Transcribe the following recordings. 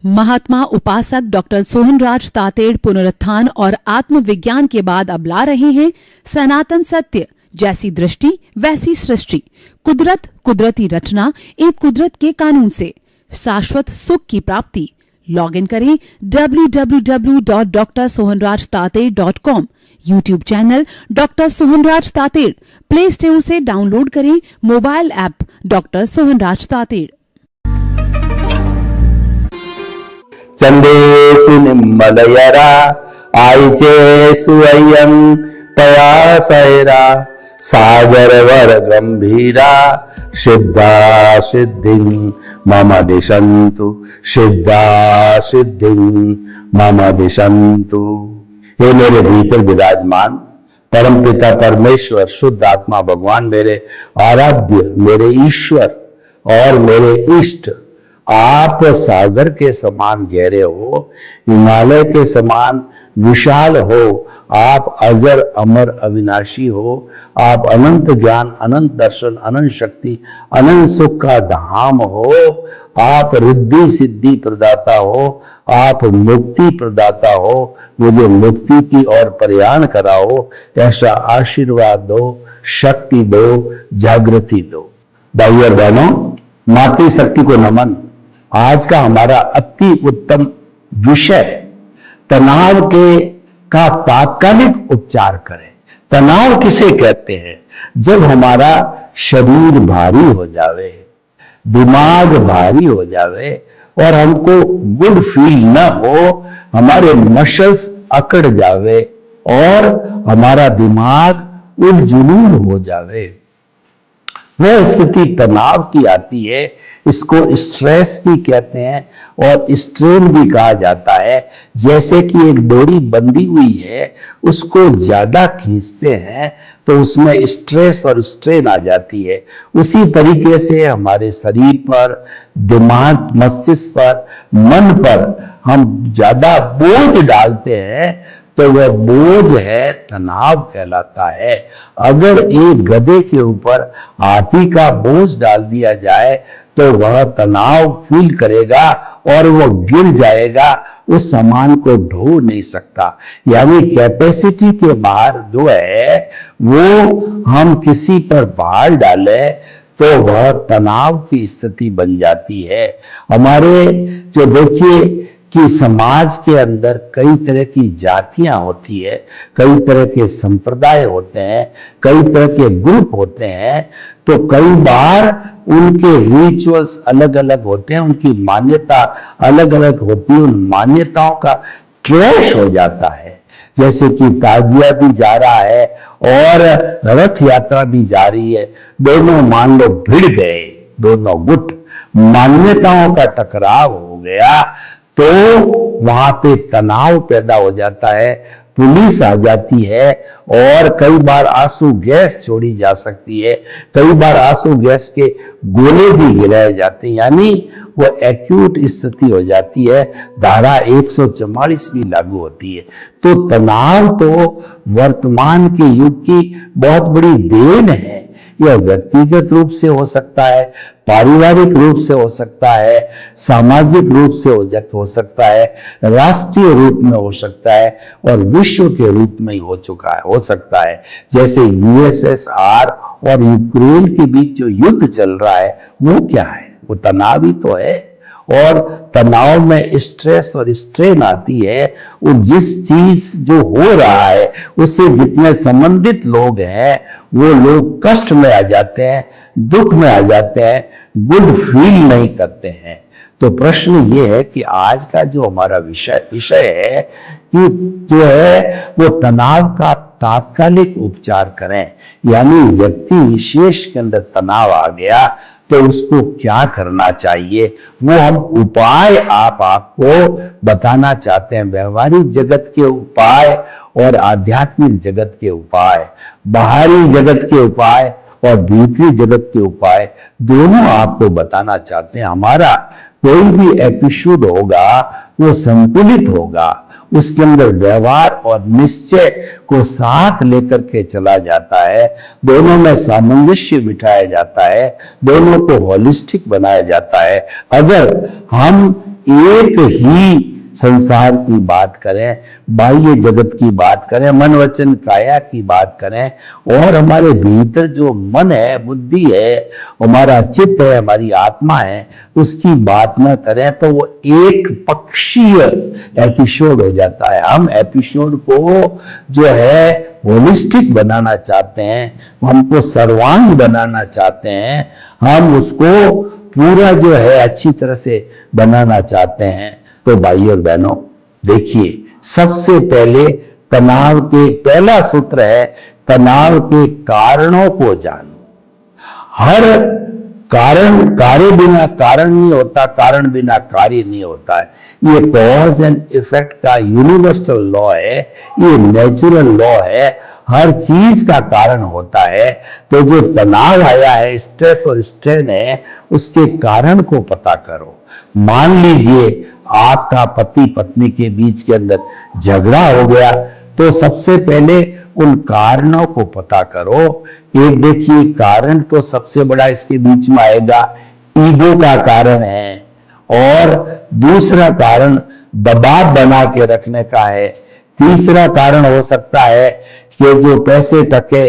महात्मा उपासक डॉक्टर सोहनराज तातेड़ पुनरुत्थान और आत्मविज्ञान के बाद अब ला रहे हैं सनातन सत्य, जैसी दृष्टि वैसी सृष्टि, कुदरत, कुदरती रचना एक कुदरत के कानून से शाश्वत सुख की प्राप्ति। लॉग इन करें www.drsohanrajtated.com, YouTube channel doctor Sohanraj Tated, play store से डाउनलोड करें mobile app doctor Sohanraj Tated. चंदेसु निम्मलयरा आईचे सुयं पयासैरा सागर वर गंभीरा सिद्धा सिद्धिं मम दिशन्तु सिद्धा सिद्धिं मम दिशन्तु। हे मेरे भीतर विराजमान परमपिता परमेश्वर शुद्ध आत्मा भगवान, मेरे आराध्य, मेरे ईश्वर और मेरे इष्ट, आप सागर के समान गहरे हो, हिमालय के समान विशाल हो, आप अजर अमर अविनाशी हो, आप अनंत ज्ञान, अनंत दर्शन, अनंत शक्ति, अनंत सुख का धाम हो, आप रिद्धि सिद्धि प्रदाता हो, आप मुक्ति प्रदाता हो, मुझे मुक्ति की ओर प्रयाण कराओ, ऐसा आशीर्वाद दो, शक्ति दो, जागृति दो। भाइयों और बहनों, मातृशक्ति को नमन। आज का हमारा अति उत्तम विषय तनाव का तात्कालिक उपचार करें। तनाव किसे कहते हैं? जब हमारा शरीर भारी हो जावे, दिमाग भारी हो जावे और हमको गुड फील न हो, हमारे मसल्स अकड़ जावे और हमारा दिमाग उलझुल हो जावे, वह स्थिति तनाव की आती है। इसको स्ट्रेस भी कहते हैं और स्ट्रेन भी कहा जाता है। जैसे कि एक डोरी बंधी हुई है, उसको ज्यादा खींचते हैं तो उसमें स्ट्रेस और स्ट्रेन आ जाती है। उसी तरीके से हमारे शरीर पर, दिमाग, मस्तिष्क पर, मन पर हम ज्यादा बोझ डालते हैं तो वह बोझ है तनाव कहलाता है। अगर एक गधे के ऊपर हाथी का बोझ डाल दिया जाए तो वह तनाव फील करेगा और वह गिर जाएगा, उस सामान को ढो नहीं सकता। यानी कैपेसिटी के बाहर जो है वो हम किसी पर भार डाले तो वह तनाव की स्थिति बन जाती है। हमारे जो देखिए कि समाज के अंदर कई तरह की जातियां होती है, कई तरह के संप्रदाय होते हैं, कई तरह के ग्रुप होते हैं, तो कई बार उनके रिचुअल्स अलग अलग होते हैं, उनकी मान्यता अलग अलग होती है। उन मान्यताओं का क्लैश हो जाता है। जैसे कि ताजिया भी जा रहा है और रथ यात्रा भी जा रही है, दोनों मान लो भिड़ गए, दोनों गुट, मान्यताओं का टकराव हो गया तो वहां पे तनाव पैदा हो जाता है, पुलिस आ जाती है और कई बार आंसू गैस छोड़ी जा सकती है, कई बार आंसू गैस के गोले भी गिराए जाते हैं, यानी वो एक्यूट स्थिति हो जाती है। धारा 144 भी लागू होती है। तो तनाव तो वर्तमान के युग की बहुत बड़ी देन है। यह व्यक्तिगत रूप से हो सकता है, पारिवारिक रूप से हो सकता है, सामाजिक रूप से हो सकता है, राष्ट्रीय रूप में हो सकता है और विश्व के रूप में ही हो सकता है। जैसे यूएसएसआर और यूक्रेन के बीच जो युद्ध चल रहा है वो क्या है? वो तनाव ही तो है। और तनाव में स्ट्रेस और स्ट्रेन आती है। वो जिस चीज जो हो रहा है उससे जितने संबंधित लोग हैं वो लोग कष्ट में आ जाते हैं, दुख में आ जाते हैं, गुड फील नहीं करते हैं। तो प्रश्न ये है कि आज का जो हमारा विषय है कि जो है वो तनाव का तात्कालिक उपचार करें। यानी व्यक्ति विशेष के अंदर तनाव आ गया तो उसको क्या करना चाहिए, वो हम उपाय आपको बताना चाहते हैं। व्यवहारिक जगत के उपाय और आध्यात्मिक जगत के उपाय, बाहरी जगत के उपाय और भीतरी जगत के उपाय, दोनों आपको बताना चाहते हैं। हमारा कोई भी एपिसोड होगा वो संतुलित होगा, उसके अंदर व्यवहार और निश्चय को साथ लेकर के चला जाता है, दोनों में सामंजस्य बिठाया जाता है, दोनों को होलिस्टिक बनाया जाता है। अगर हम एक ही संसार की बात करें, बाह्य जगत की बात करें, मन वचन काया की बात करें, और हमारे भीतर जो मन है, बुद्धि है, हमारा चित्त है, हमारी आत्मा है, उसकी बात न करें तो वो एक पक्षीय एपिसोड हो जाता है। हम एपिसोड को जो है होलिस्टिक बनाना चाहते हैं, हमको सर्वांग बनाना चाहते हैं, हम उसको पूरा जो है अच्छी तरह से बनाना चाहते हैं। तो भाई और बहनों, देखिए, सबसे पहले तनाव के पहला सूत्र है, तनाव के कारणों को जानो। हर कार्य बिना कारण नहीं होता, कारण बिना कार्य नहीं होता है। ये कॉज एंड इफेक्ट का यूनिवर्सल लॉ है, ये नेचुरल लॉ है, हर चीज का कारण होता है। तो जो तनाव आया है, स्ट्रेस और स्ट्रेन है, उसके कारण को पता करो। मान लीजिए आपका पति पत्नी के बीच के अंदर झगड़ा हो गया, तो सबसे पहले उन कारणों को पता करो। एक देखिए, कारण तो सबसे बड़ा इसके बीच में आएगा, ईगो का कारण है, और दूसरा कारण दबाव बना के रखने का है। तीसरा कारण हो सकता है कि जो पैसे टके,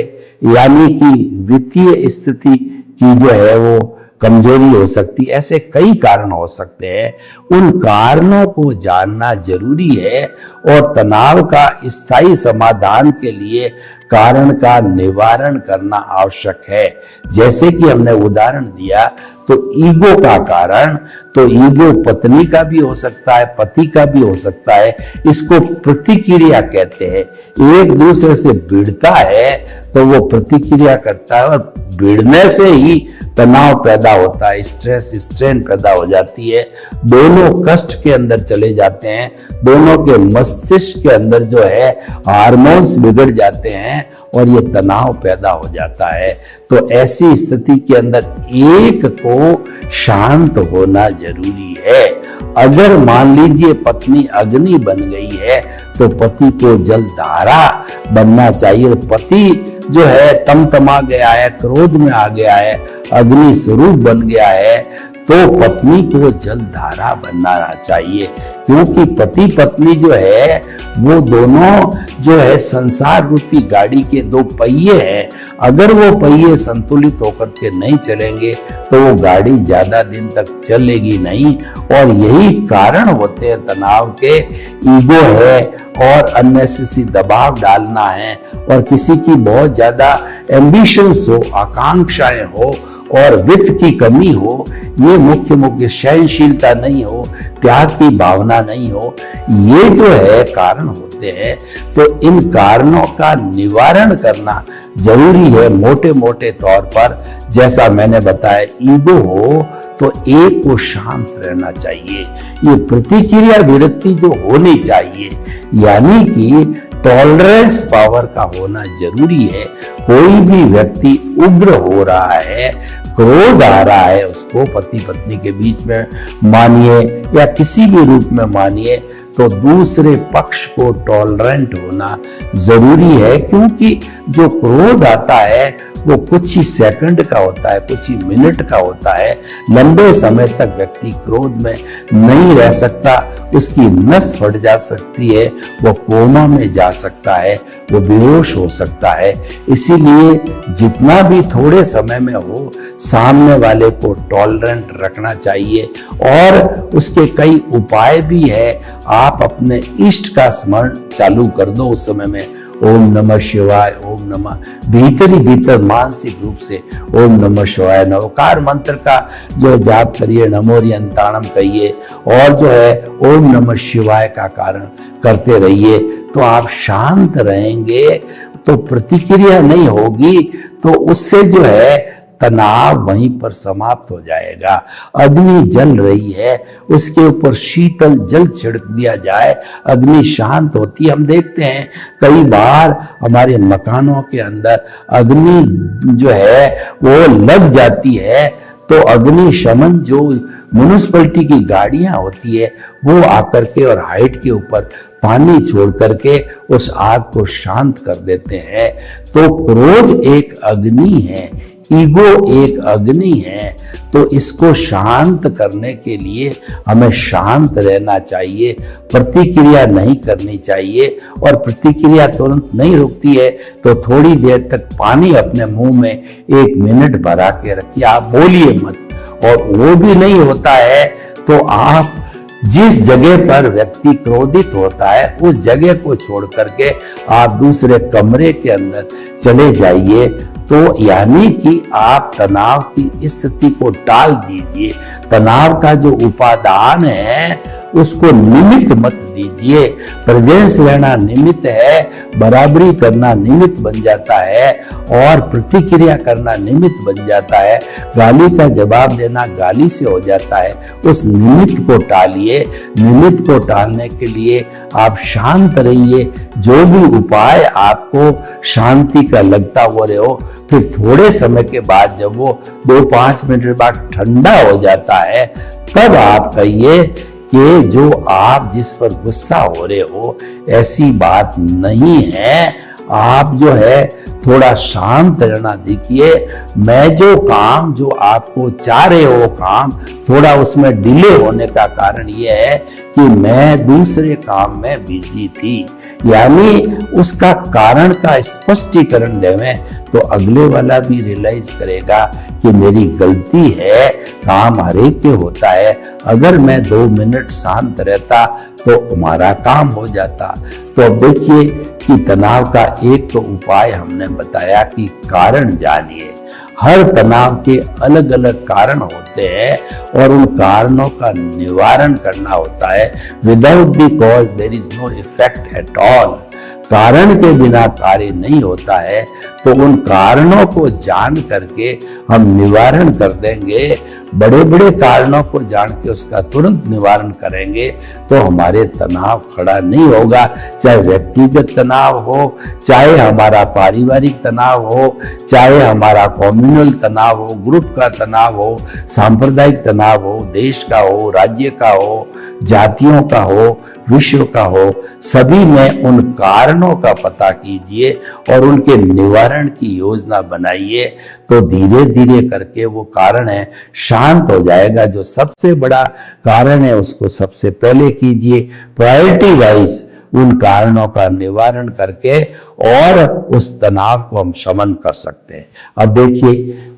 यानी कि वित्तीय स्थिति की जो है वो कमजोरी हो सकती है। ऐसे कई कारण हो सकते हैं, उन कारणों को जानना जरूरी है, और तनाव का स्थायी समाधान के लिए कारण का निवारण करना आवश्यक है। जैसे कि हमने उदाहरण दिया, तो ईगो का कारण, तो ईगो पत्नी का भी हो सकता है, पति का भी हो सकता है। इसको प्रतिक्रिया कहते हैं। एक दूसरे से भिड़ता है तो वो प्रतिक्रिया करता है, और भिड़ने से ही तनाव पैदा होता है, स्ट्रेस स्ट्रेन पैदा हो जाती है, दोनों कष्ट के अंदर चले जाते हैं, दोनों के मस्तिष्क के अंदर जो है हार्मोन्स बिगड़ जाते हैं, और ये तनाव पैदा हो जाता है। तो ऐसी स्थिति के अंदर एक को शांत होना जरूरी है। अगर मान लीजिए पत्नी अग्नि बन गई है, तो पति को जल धारा बनना चाहिए। पति जो है तमतमा गया है, क्रोध में आ गया है, अग्नि स्वरूप बन गया है, तो पत्नी को जल धारा बनना चाहिए। क्योंकि पति पत्नी जो है वो दोनों जो है संसार रूपी गाड़ी के दो पहिए हैं। अगर वो पहिए संतुलित होकर के नहीं चलेंगे तो वो गाड़ी ज्यादा दिन तक चलेगी नहीं, और यही कारण होते हैं तनाव के। ईगो है, और अननेसेसरी दबाव डालना है, और किसी की बहुत ज्यादा एम्बिशंस हो, आकांक्षाएं हो, और वित्त की कमी हो, ये मुख्य सहनशीलता नहीं हो, त्याग की भावना नहीं हो, ये जो है कारण होते हैं। तो इन कारणों का निवारण करना जरूरी है। मोटे मोटे तौर पर जैसा मैंने बताया, ईगो हो तो एक को शांत रहना चाहिए, ये प्रतिक्रिया विरक्ति जो होनी चाहिए, यानी कि टॉलरेंस पावर का होना जरूरी है। कोई भी व्यक्ति उग्र हो रहा है, क्रोध आ रहा है उसको, पति पत्नी के बीच में मानिए या किसी भी रूप में मानिए, तो दूसरे पक्ष को टॉलरेंट होना जरूरी है। क्योंकि जो क्रोध आता है वो कुछ ही सेकंड का होता है, कुछ ही मिनट का होता है। लंबे समय तक व्यक्ति क्रोध में नहीं रह सकता, उसकी नस फट जा सकती है, वो कोमा में जा सकता है, वो बेहोश हो सकता है। इसीलिए जितना भी थोड़े समय में हो, सामने वाले को टॉलरेंट रखना चाहिए। और उसके कई उपाय भी है। आप अपने इष्ट का स्मरण चालू कर दो उस समय में, ओम नमः शिवाय, ओम नमः, भीतर ही भीतर मानसिक रूप से ओम नमः शिवाय, नवकार मंत्र का जो जाप करिए, नमोरियंताणम कहिए, और जो है ओम नमः शिवाय का कारण करते रहिए। तो आप शांत रहेंगे, तो प्रतिक्रिया नहीं होगी, तो उससे जो है तनाव वहीं पर समाप्त हो जाएगा। अग्नि जल रही है, उसके ऊपर शीतल जल छिड़क दिया जाए, अग्नि शांत होती है। हम देखते हैं कई बार हमारे मकानों के अंदर अग्नि जो है वो लग जाती है, तो अग्नि शमन जो म्युनिसिपैलिटी की गाड़ियां होती है वो आकर के और हाइट के ऊपर पानी छोड़ करके उस आग को शांत कर देते हैं। तो क्रोध एक अग्नि है, ईगो एक अग्नि है, तो इसको शांत करने के लिए हमें शांत रहना चाहिए, प्रतिक्रिया नहीं करनी चाहिए। और प्रतिक्रिया तुरंत नहीं रुकती है तो थोड़ी देर तक पानी अपने मुंह में 1 मिनट भरा के रखिए, आप बोलिए मत। और वो भी नहीं होता है तो आप जिस जगह पर व्यक्ति क्रोधित होता है उस जगह को छोड़ करके आप दूसरे कमरे के अंदर चले जाइए। तो यानी कि आप तनाव की स्थिति को टाल दीजिए। तनाव का जो उपादान है उसको निमित्त मत दीजिए। प्रेजेंस रहना निमित्त है, बराबरी करना निमित्त बन जाता है और प्रतिक्रिया करना निमित्त बन जाता है। गाली का जवाब देना गाली से हो जाता है। उस निमित्त को टालिए। निमित्त को टालने के लिए आप शांत रहिए। जो भी उपाय आपको शांति का लगता हो रहे हो, फिर थोड़े समय के बाद जब वो 2-5 मिनट बाद ठंडा हो जाता है तब आप कहिए कि जो आप जिस पर गुस्सा हो रहे हो ऐसी बात नहीं है। आप जो है थोड़ा शांत रहना देखिए। मैं जो काम जो आपको चाह रहे हो काम थोड़ा उसमें डिले होने का कारण यह है कि मैं दूसरे काम में बिजी थी। यानी उसका कारण का स्पष्टीकरण देवें तो अगले वाला भी रियलाइज करेगा कि मेरी गलती है। काम हर एक के होता है। अगर मैं 2 मिनट शांत रहता तो हमारा काम हो जाता। तो अब देखिए कि तनाव का एक तो उपाय हमने बताया कि कारण जानिए। हर तनाव के अलग अलग कारण होते हैं और उन कारणों का निवारण करना होता है। Without the cause there is no effect at all. कारण के बिना कार्य नहीं होता है। तो उन कारणों को जान करके हम निवारण कर देंगे। बड़े बड़े कारणों को जान के उसका तुरंत निवारण करेंगे तो हमारे तनाव खड़ा नहीं होगा। चाहे व्यक्तिगत तनाव हो, चाहे हमारा पारिवारिक तनाव हो, चाहे हमारा कम्युनल तनाव हो, ग्रुप का तनाव हो, सांप्रदायिक तनाव हो, देश का हो, राज्य का हो, जातियों का हो, विश्व का हो, सभी में उन कारणों का पता कीजिए और उनके निवारण की योजना बनाइए। तो धीरे धीरे करके वो कारण है शांत हो जाएगा। जो सबसे बड़ा कारण है उसको सबसे पहले कीजिए, प्रायोरिटी वाइज उन कारणों का निवारण करके और उस तनाव को हम शमन कर सकते हैं। अब देखिए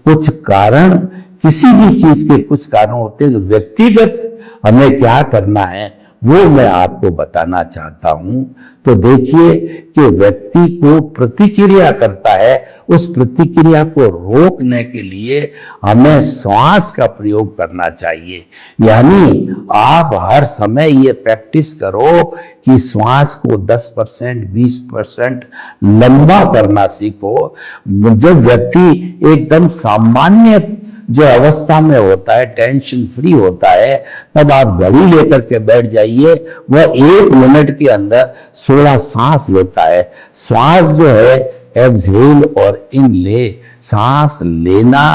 कुछ कारण, किसी भी चीज के कुछ कारण होते हैं। व्यक्तिगत हमें क्या करना है वो मैं आपको बताना चाहता हूं। तो देखिए कि व्यक्ति को प्रतिक्रिया करता है, उस प्रतिक्रिया को रोकने के लिए हमें श्वास का प्रयोग करना चाहिए। यानी आप हर समय ये प्रैक्टिस करो कि श्वास को 10% 20% लंबा करना सीखो। जब व्यक्ति एकदम सामान्य जो अवस्था में होता है, टेंशन फ्री होता है, तब आप घड़ी लेकर के बैठ जाइए। वह 1 मिनट के अंदर 16 सांस लेता है। श्वास जो है एक्सहेल और इनले, सांस लेना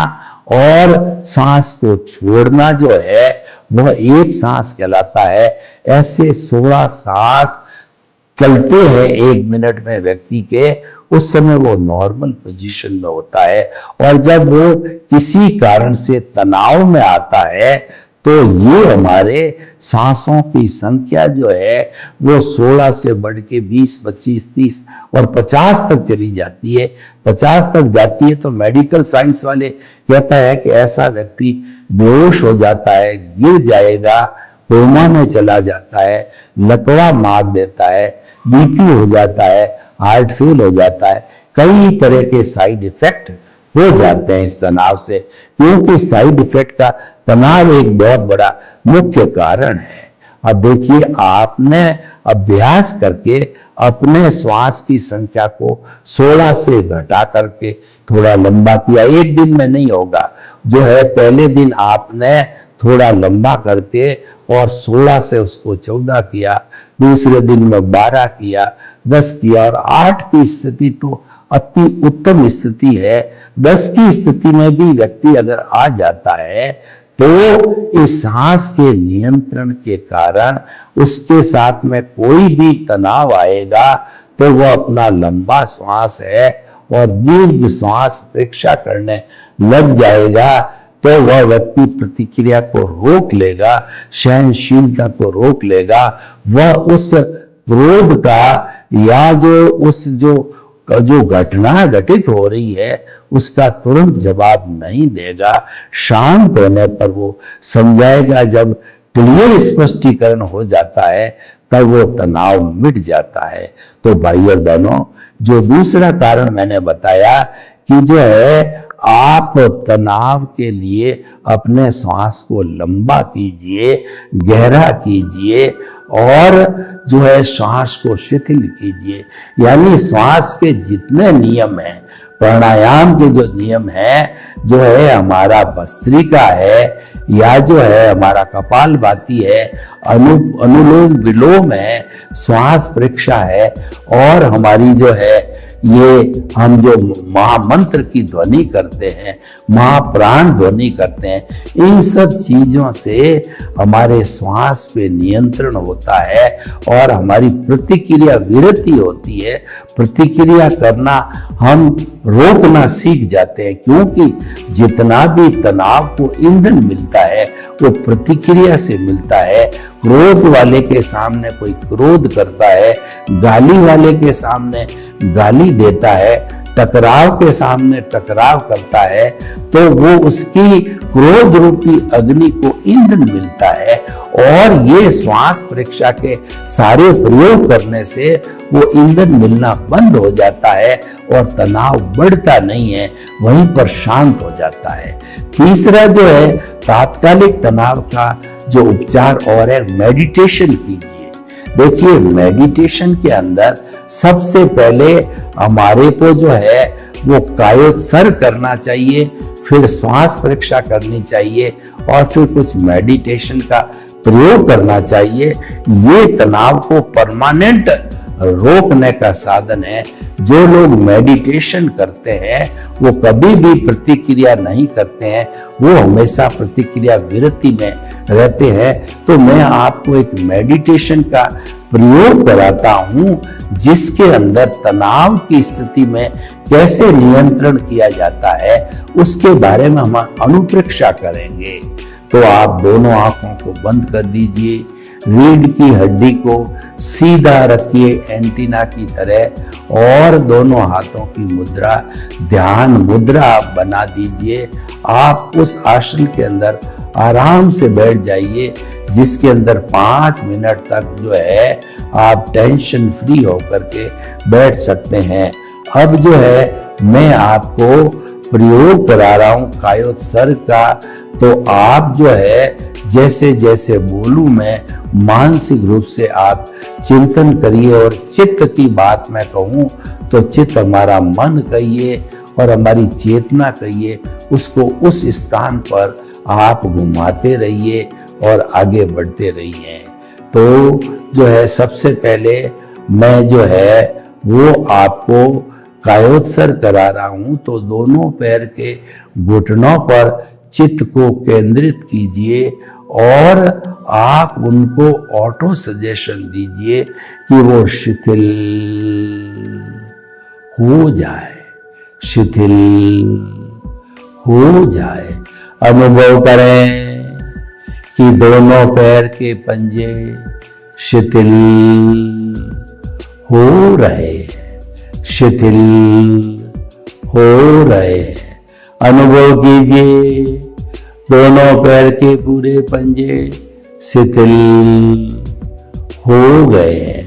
और सांस को छोड़ना जो है वह एक सांस कहलाता है। ऐसे 16 सांस चलते हैं 1 मिनट में व्यक्ति के, उस समय वो नॉर्मल पोजीशन में होता है। और जब वो किसी कारण से तनाव में आता है तो ये हमारे सांसों की संख्या जो है वो 16 से बढ़ के 20, 25, 30 और 50 तक चली जाती है। 50 तक जाती है तो मेडिकल साइंस वाले कहता है कि ऐसा व्यक्ति बेहोश हो जाता है, गिर जाएगा, कोमा में चला जाता है, लकड़ा मार देता है, बीपी हो जाता है, हार्ट फेल हो जाता है। कई तरह के साइड इफेक्ट हो जाते हैं इस तनाव से, क्योंकि साइड इफेक्ट का तनाव एक बहुत बड़ा मुख्य कारण है। अब देखिए आपने अभ्यास करके अपने श्वास की संख्या को 16 से घटा करके थोड़ा लंबा किया। एक दिन में नहीं होगा। जो है पहले दिन आपने थोड़ा लंबा करके और 16 से उसको 14 किया, दूसरे दिन में 12 किया, 10 किया और 8 की स्थिति तो अति उत्तम स्थिति है। 10 की स्थिति में भी व्यक्ति अगर आ जाता है तो इस सांस के नियंत्रण के कारण उसके साथ में कोई भी तनाव आएगा तो वह अपना लंबा श्वास है और दीर्घ श्वास परीक्षा करने लग जाएगा तो वह व्यक्ति प्रतिक्रिया को रोक लेगा, सहनशीलता को रोक लेगा। वह उस क्रोध का या जो घटना घटित हो रही है उसका तुरंत जवाब नहीं देगा। शांत होने पर वो समझाएगा। जब क्लियर स्पष्टीकरण हो जाता है तब वो तनाव मिट जाता है। तो भाई और बहनों, जो दूसरा कारण मैंने बताया कि जो है आप तनाव के लिए अपने श्वास को लंबा कीजिए, गहरा कीजिए और जो है श्वास को शिथिल कीजिए। यानी श्वास के जितने नियम हैं, प्राणायाम के जो नियम हैं, जो है हमारा भस्त्रिका है या जो है हमारा कपालभाति है, अनुलोम विलोम है, श्वास परीक्षा है और हमारी जो है ये हम जो महामंत्र की ध्वनि करते हैं, महाप्राण ध्वनि करते हैं, इन सब चीजों से हमारे श्वास पे नियंत्रण होता है और हमारी प्रतिक्रिया विरति होती है। प्रतिक्रिया करना हम रोकना सीख जाते हैं, क्योंकि जितना भी तनाव को ईंधन मिलता है वो प्रतिक्रिया से मिलता है। क्रोध वाले के सामने कोई क्रोध करता है, गाली वाले के सामने गाली देता है, टकराव के सामने टकराव करता है, तो वो उसकी क्रोध रूपी अग्नि को ईंधन मिलता है। और ये श्वास परीक्षा के सारे प्रयोग करने से वो ईंधन मिलना बंद हो जाता है और तनाव बढ़ता नहीं है, वहीं पर शांत हो जाता है। तीसरा जो है तात्कालिक तनाव का जो उपचार और है, मेडिटेशन कीजिए। देखिए, मेडिटेशन के अंदर सबसे पहले हमारे को जो है वो कायोत्सर्ग करना चाहिए, फिर श्वास परीक्षा करनी चाहिए और फिर कुछ मेडिटेशन का प्रयोग करना चाहिए। ये तनाव को परमानेंट रोकने का साधन है। जो लोग मेडिटेशन करते हैं वो कभी भी प्रतिक्रिया नहीं करते हैं, वो हमेशा प्रतिक्रिया विरति में रहते हैं। तो मैं आपको एक मेडिटेशन का प्रयोग कराता हूं जिसके अंदर तनाव की स्थिति में कैसे नियंत्रण किया जाता है उसके बारे में हम अनुप्रेक्षा करेंगे। तो आप दोनों आंखों को बंद कर दीजिए, रीढ़ की हड्डी को सीधा रखिए एंटीना की तरह और दोनों हाथों की मुद्रा ध्यान मुद्रा आप बना दीजिए। आप उस आसन के अंदर आराम से बैठ जाइए जिसके अंदर 5 मिनट तक जो है आप टेंशन फ्री होकर के बैठ सकते हैं। अब जो है मैं आपको प्रयोग करा रहा हूं कायोत्सर्ग का, तो आप जो है जैसे जैसे बोलूं मैं मानसिक रूप से आप चिंतन करिए और चित्त की बात मैं कहूं तो चित्त हमारा मन कहिए और हमारी चेतना कहिए, उसको उस स्थान पर आप घुमाते रहिए और आगे बढ़ते रहिए। तो जो है सबसे पहले मैं जो है वो आपको कायोत्सर्ग करा रहा हूं, तो दोनों पैर के घुटनों पर चित्त को केंद्रित कीजिए और आप उनको ऑटो सजेशन दीजिए कि वो शिथिल हो जाए, शिथिल हो जाए। अनुभव करें कि दोनों पैर के पंजे शिथिल हो रहे हैं, शिथिल हो रहे हैं। अनुभव कीजिए दोनों पैर के पूरे पंजे शिथिल हो गए हैं।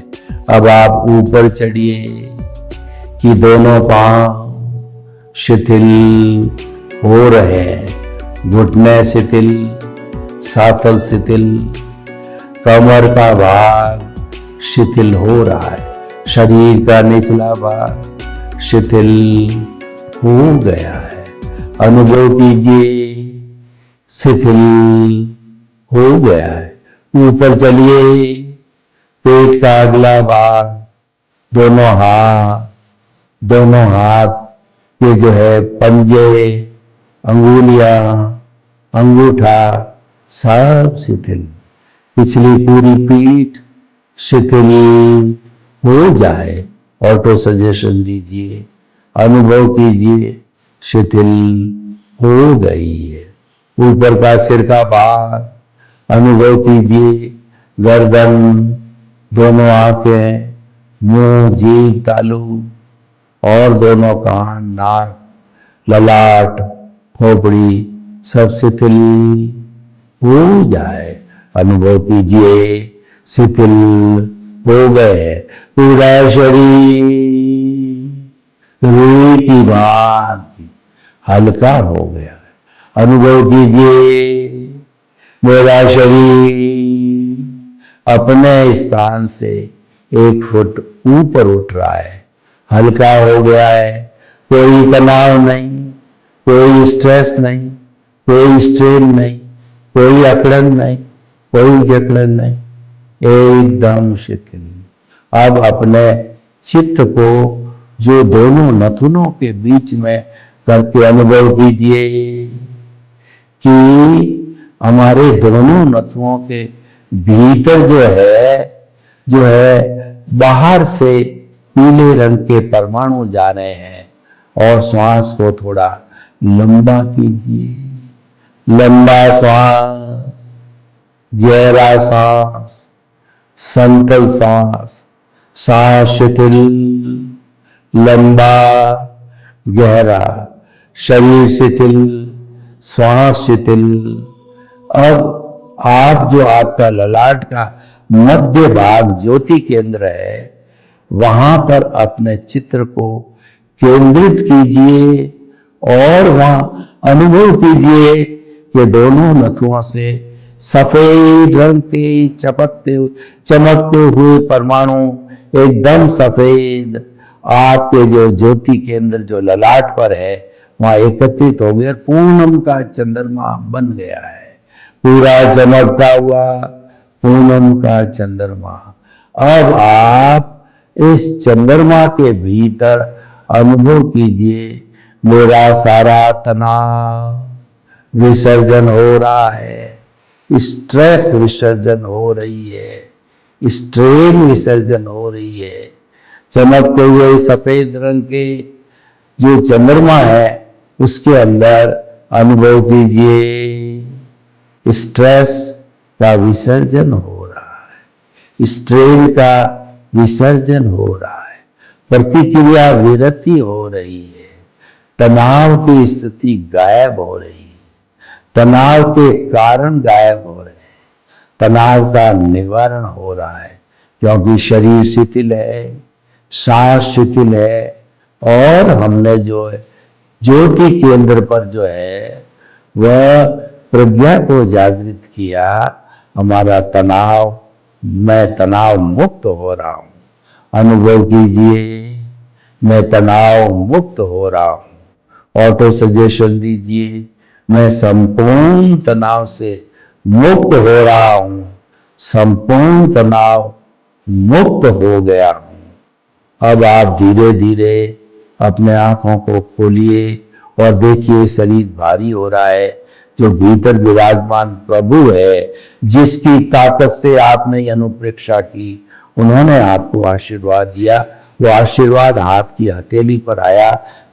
अब आप ऊपर चढ़िए कि दोनों पांव शिथिल हो रहे हैं, घुटने शिथिल, सातल शिथिल, कमर का भाग शिथिल हो रहा है, शरीर का निचला भाग शिथिल हो गया है। अनुभव कीजिए शिथिल हो गया है। ऊपर चलिए, पेट का अगला भाग, दोनों हाथ के जो है पंजे, अंगुलियां, अंगूठा सब शिथिल, पिछली पूरी पीठ शिथिल हो जाए। ऑटो सजेशन दीजिए, अनुभव कीजिए शिथिल हो गई है। ऊपर का सिर का भाग अनुभव कीजिए, गर्दन, दोनों आंखें, मुंह, जीभ, तालू और दोनों कान, नाक, ललाट, खोपड़ी सब शिथिल हो जाए। अनुभव कीजिए शिथिल हो गए। पूरा शरीर रुई की भांति हल्का हो गया है। अनुभव कीजिए मेरा शरीर अपने स्थान से 1 फुट ऊपर उठ रहा है, हल्का हो गया है। कोई तनाव नहीं, कोई स्ट्रेस नहीं, कोई स्ट्रेन नहीं, कोई अकड़न नहीं, कोई जकड़न नहीं, एकदम शिथिल। अब अपने चित्त को जो दोनों नथुनों के बीच में करके अनुभव कीजिए कि हमारे दोनों नथुओं के भीतर जो है बाहर से पीले रंग के परमाणु जा रहे हैं। और श्वास को थोड़ा लंबा कीजिए, लंबा श्वास, गहरा सांस, संतल सांस, सांस शिथिल, लंबा, गहरा, शरीर शिथिल, श्वास शिथिल। अब आप जो आपका ललाट का मध्य भाग ज्योति केंद्र है, वहां पर अपने चित्र को केंद्रित कीजिए और वहां अनुभव कीजिए कि दोनों नथुओं से सफेद रंग के चमकते हुए परमाणु एकदम सफेद आपके जो ज्योति केंद्र जो ललाट पर है वहां एकत्रित हो गए। पूनम का चंद्रमा बन गया है, पूरा चमकता हुआ पूनम का चंद्रमा। अब आप इस चंद्रमा के भीतर अनुभव कीजिए मेरा सारा तनाव विसर्जन हो रहा है, स्ट्रेस विसर्जन हो रही है, स्ट्रेन विसर्जन हो रही है। चमकते हुए सफेद रंग के जो चंद्रमा है उसके अंदर अनुभव कीजिए स्ट्रेस का विसर्जन हो रहा है, स्ट्रेन का विसर्जन हो रहा है, प्रतिक्रिया विरति हो रही है, तनाव की स्थिति गायब हो रही है, तनाव के कारण गायब हो रहे हैं, तनाव का निवारण हो रहा है क्योंकि शरीर शिथिल है, सांस शिथिल है और हमने जो है ज्योति केंद्र पर जो है वह प्रज्ञा को जागृत किया। हमारा तनाव, मैं तनाव मुक्त हो रहा हूं। अनुभव कीजिए मैं तनाव मुक्त हो रहा हूं। ऑटो सजेशन दीजिए मैं संपूर्ण तनाव से मुक्त हो रहा हूं, संपूर्ण तनाव मुक्त हो गया हूं। अब आप धीरे धीरे अपने आंखों को खोलिए और देखिए शरीर भारी हो रहा है। जो भीतर विराजमान प्रभु है, जिसकी ताकत से आपने अनुप्रेक्षा की, उन्होंने आपको आशीर्वाद दिया। वो आशीर्वाद हाथ की हथेली पर आया।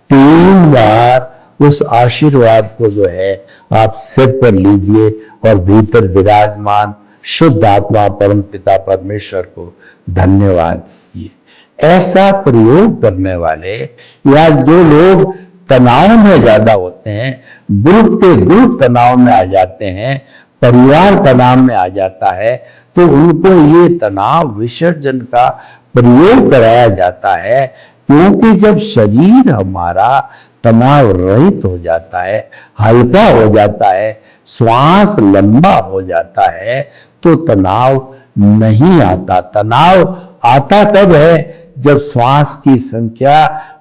3 बार उस आशीर्वाद को जो है आप सिर पर लीजिए और भीतर विराजमान शुद्ध आत्मा परम पिता परमेश्वर को धन्यवाद दीजिए। ऐसा प्रयोग करने वाले या जो लोग तनाव में ज्यादा होते हैं, ग्रुप तनाव में आ जाते हैं, परिवार तनाव में आ जाता है, तो उनको ये तनाव विसर्जन का प्रयोग कराया जाता है। क्योंकि जब शरीर हमारा तनाव रहित हो जाता है, हल्का हो जाता है, श्वास लंबा हो जाता है, तो तनाव नहीं आता। तनाव आता तब है जब श्वास की संख्या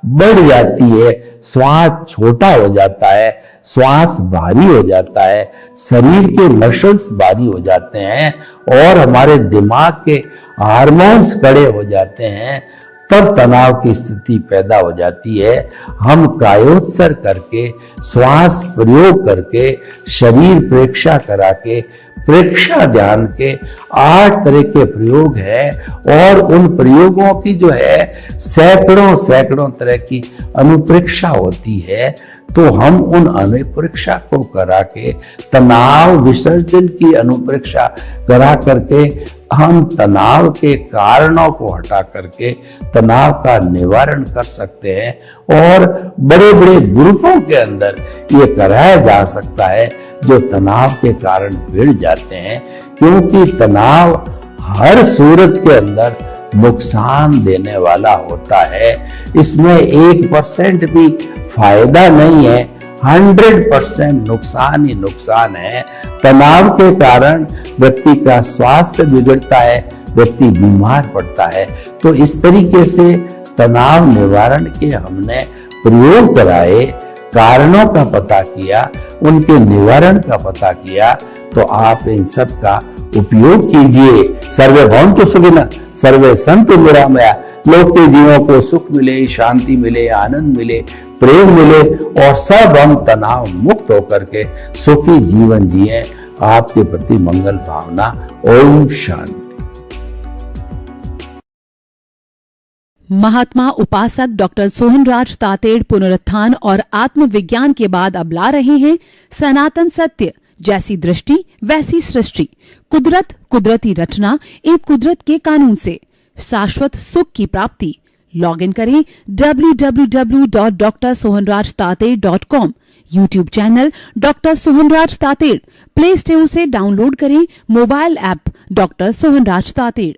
बढ़ जाती है, श्वास छोटा हो जाता है, श्वास भारी हो जाता है, शरीर के मसल्स भारी हो जाते हैं और हमारे दिमाग के हार्मोन्स कड़े हो जाते हैं, तब तनाव की स्थिति पैदा हो जाती है। हम कायोत्सर्ग करके, श्वास प्रयोग करके, शरीर प्रेक्षा करा के, प्रेक्षा ध्यान के 8 तरह के प्रयोग है और उन प्रयोगों की जो है सैकड़ों तरह की अनुप्रेक्षा होती है। तो हम उन अनुपरीक्षा को करा के, तनाव विसर्जन की अनुपरीक्षा करा करके हम तनाव के कारणों को हटा करके तनाव का निवारण कर सकते हैं। और बड़े बड़े ग्रुपों के अंदर ये कराया जा सकता है जो तनाव के कारण भिड़ जाते हैं, क्योंकि तनाव हर सूरत के अंदर नुकसान देने वाला होता है। इसमें 1% भी फायदा नहीं है, 100% नुकसान ही नुकसान है। तनाव के कारण व्यक्ति का स्वास्थ्य बिगड़ता है, व्यक्ति बीमार पड़ता है। तो इस तरीके से तनाव निवारण के हमने प्रयोग कराए, कारणों का पता किया, उनके निवारण का पता किया। तो आप इन सब का उपयोग कीजिए। सर्वे भवन्तु सुखिनः, सर्वे सन्तु निरामया। लोक के जीवों को सुख मिले, शांति मिले, आनंद मिले, प्रेम मिले और सब हम तनाव मुक्त होकर के सुखी जीवन जिए। आपके प्रति मंगल भावना। ओम शांति। महात्मा उपासक डॉक्टर सोहनराज तातेड़ पुनरुत्थान और आत्मविज्ञान के बाद अब ला रहे हैं सनातन सत्य, जैसी दृष्टि वैसी सृष्टि, कुदरत, कुदरती रचना एवं कुदरत के कानून से शाश्वत सुख की प्राप्ति। लॉग इन करें www.drsohanrajtated.com। YouTube channel doctor Sohanraj Tated. Play store से डाउनलोड करें mobile app doctor Sohanraj Tated.